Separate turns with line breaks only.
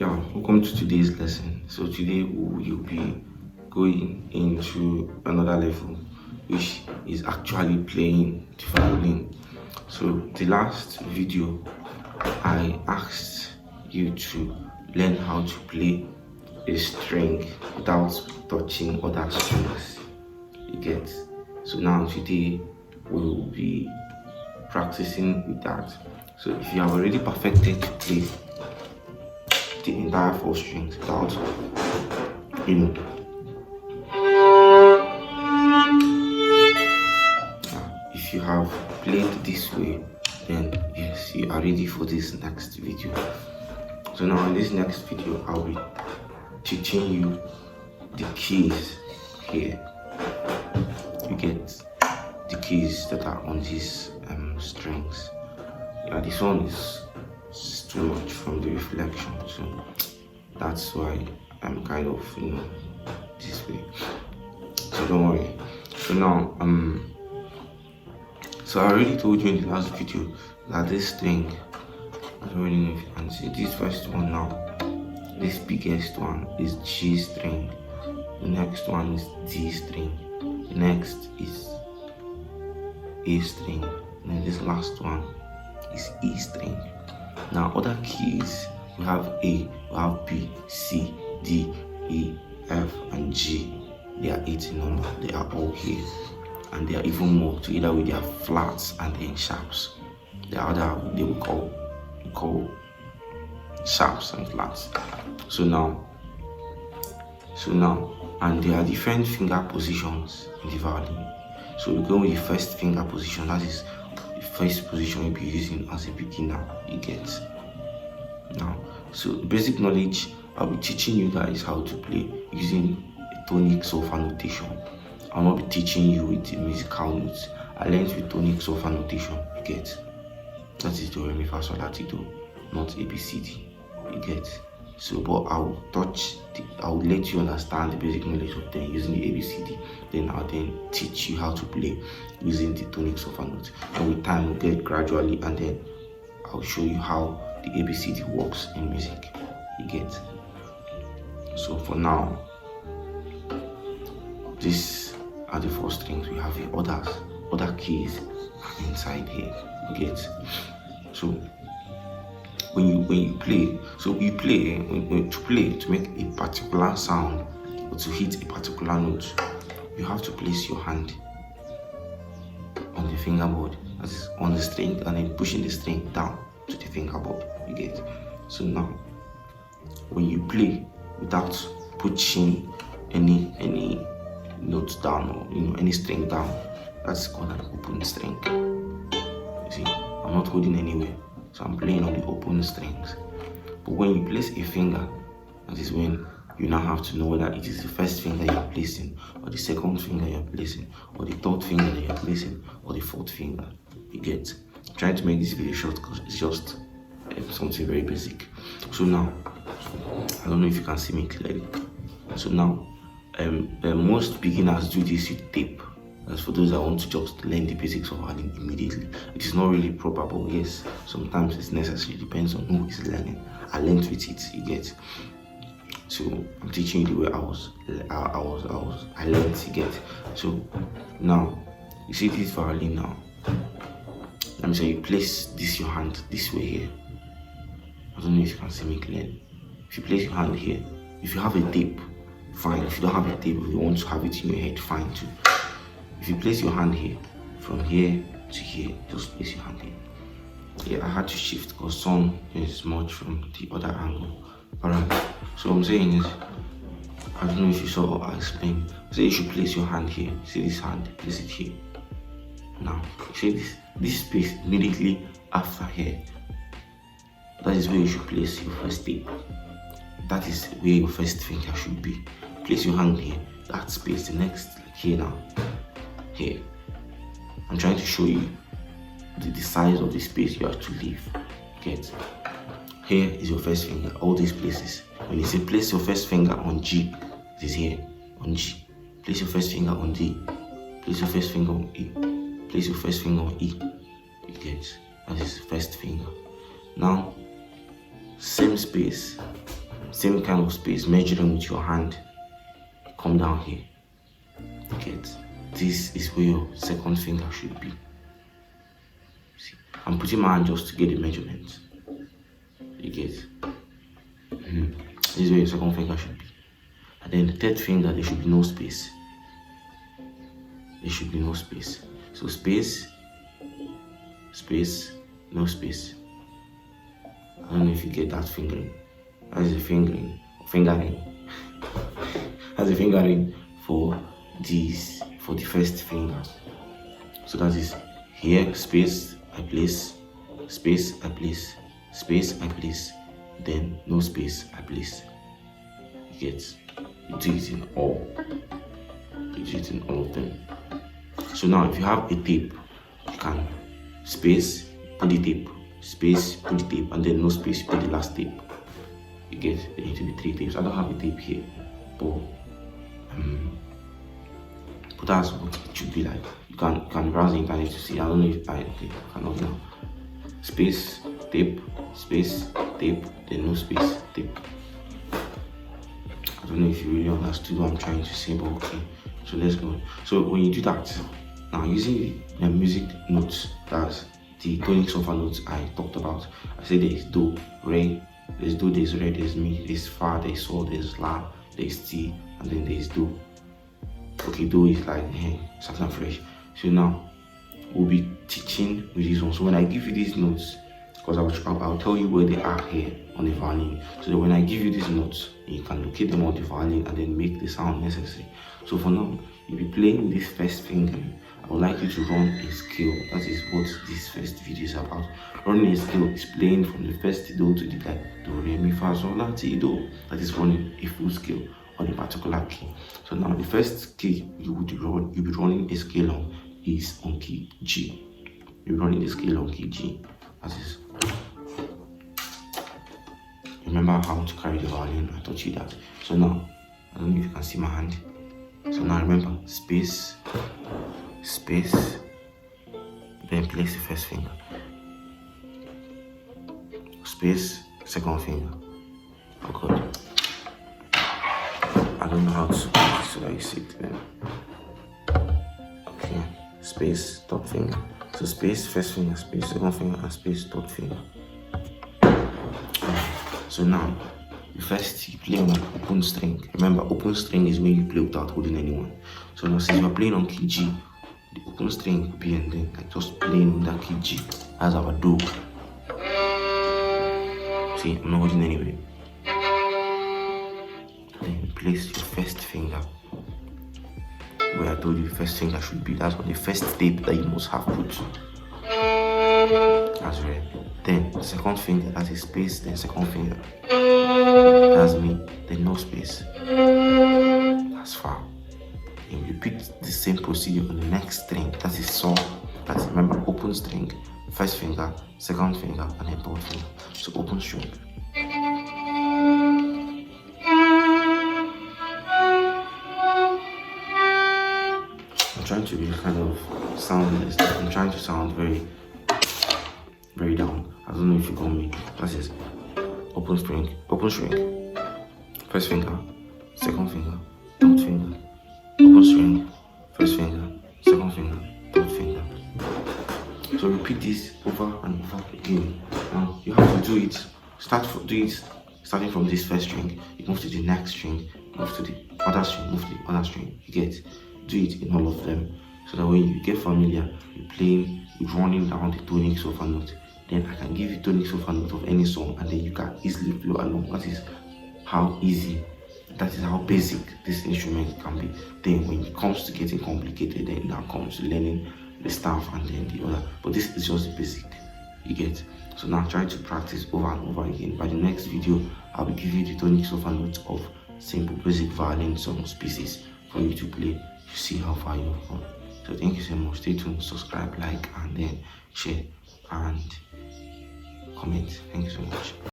Yeah, welcome to today's lesson. So today we will be going into another level, which is actually playing the violin. So the last video I asked you to learn how to play a string without touching other strings. You get? So now today we will be practicing with that. So if you have already perfected to play the entire four strings without, you know, if you have played this way, then yes, you are ready for this next video. So now in this next video, I'll be teaching you the keys here. You get the keys that are on these strings. Yeah, this one is too much from the reflection, so that's why I'm kind of, this way. So don't worry. So now so I already told you in the last video that this string, I don't really know if you can see this first one now. This biggest one is G string, the next one is D string, the next is A string, and then this last one is E string. Now other keys, we have A, we have B, C, D, E, F, and G. They are 8 in number. They are all here, and they are even more to either with their flats and then sharps. The other they will call sharps and flats. So now, and there are different finger positions in the violin. So we go with the first finger position. That is the first position you'll be using as a beginner. You get now. So basic knowledge, I'll be teaching you guys how to play using a tonic solfa notation. I'll not be teaching you with the musical notes. I learned with tonic solfa notation. You get? That is do re mi fa sol la ti do, not ABCD. You get? So, but I'll let you understand the basic knowledge of them using the ABCD. Then I'll teach you how to play using the tonic solfa notes. And with time, we'll get gradually, and then I'll show you how the ABCD works in music. You get? So for now, these are the four strings we have here. Other keys are inside here. You get? So when you play, to make a particular sound or to hit a particular note, you have to place your hand on the fingerboard, that is on the string, and then pushing the string down to the fingerboard. You get? So now when you play without pushing any notes down, or any string down, that's called an open string. You see, I'm not holding anywhere, so I'm playing on the open strings. But when you place a finger, that is when you now have to know whether it is the first finger you're placing, or the second finger you're placing, or the third finger that you're placing, or the fourth finger. You get? I'm trying to make this video short because it's just something very basic. So now, I don't know if you can see me clearly. So now, most beginners do this with tape. As for those that want to just learn the basics of violin immediately, it is not really proper, but yes, sometimes it's necessary. Depends on who is learning. I learned with it. You get? So I'm teaching you the way I learned to get. So now you see this violin now. Let me say you place your hand this way here. I don't know if you can see me clearly. If you place your hand here, if you have a tape, fine. If you don't have a tape, if you want to have it in your head, fine too. If you place your hand here, from here to here, just place your hand here. Yeah, I had to shift because sun is much from the other angle. Alright, so what I'm saying is, I don't know if you saw what I explained. So you should place your hand here. See this hand, place it here. Now, see this space immediately after here. That is where you should place your first tape. That is where your first finger should be. Place your hand here, that space, the next, like here now. Here. I'm trying to show you the size of the space you have to leave. Get? Here is your first finger, all these places. When you say place your first finger on G, it is here, on G. Place your first finger on D. Place your first finger on E. Place your first finger on E. You get? That is first finger. Now, same space, same kind of space, measuring with your hand. Come down here. Get, this is where your second finger should be. See, I'm putting my hand just to get the measurement. You get, this is where your second finger should be. And then the third finger, there should be no space. There should be no space. So space, space, no space. I don't know if you get that fingering. That is a fingering. That's a fingering for these, for the first finger. So that is here, space, I place, space, I place, space, I place, then no space, I place. You get, you do it in all. You do it in all of them. So now if you have a tape, you can space, put the tape, space, put the tape, and then no space, put the last tape. You get, there need to be 3 tapes. I don't have a tape here, but that's what it should be like. You can browse the internet to see. I don't know if I cannot now. Space, tape, then no space, tape. I don't know if you really understood what I'm trying to say, but okay. So let's go. So when you do that, now using the music notes, that's the tonic sofa notes I talked about. I said there is do, re, there's do, there's re, there's mi, there's fa, there's sol, there's la, there's ti, and then there's do. Okay, do is like something fresh. So now we'll be teaching with this one. So when I give you these notes, because I'll tell you where they are here on the violin. So that when I give you these notes, you can locate them on the violin and then make the sound necessary. So for now, you'll be playing with this first finger. I would like you to run a scale. That is what this first video is about. Running a scale is playing from the first do to the like do, re, mi, fa, sol, la, ti, do. That is running a full scale on a particular key. So now the first key you'll be running a scale on is on key G. You're running the scale on key G. That is. Remember how to carry the violin? I taught you that. So now, I don't know if you can see my hand. So now remember, space, space, then place the first finger. Space, second finger. Oh God. I don't know how to put it so that you see it then. Okay, space, third finger. So space, first finger, space, second finger, and space, third finger. So now, first you play on an open string. Remember, open string is when you play without holding anyone. So now since you are playing on key G, the open string will be and then like just playing on that key G. That's our do. See, I'm not holding anyway. Then place your first finger where I told you the first finger should be. That's what the first tape that you must have put. That's right. Then second finger, that's a space, then second finger. That's me, then no space. That's fa. And repeat the same procedure on the next string. That is sol. That's remember open string, first finger, second finger, and then third finger. So open string. I'm trying to be kind of soundless. I'm trying to sound very down. I don't know if you got me. That is open string, first finger, second finger, third finger, open string, first finger, second finger, third finger. So repeat this over and over again. Now you have to do it. Starting from this first string. You move to the next string, move to the other string, move to the other string. You get, do it in all of them. So that when you get familiar, you're running down the tonic sofa note. Then I can give you tonic sofa note of any song, and then you can easily play along. That is how easy, that is how basic this instrument can be. Then when it comes to getting complicated, then now comes to learning the staff and then the other. But this is just the basic, you get. So now try to practice over and over again. By the next video, I'll be giving you the tonic sofa notes of simple basic violin songs pieces for you to play to see how far you've gone. So thank you so much. Stay tuned, subscribe, like, and then share and comment. Thank you so much.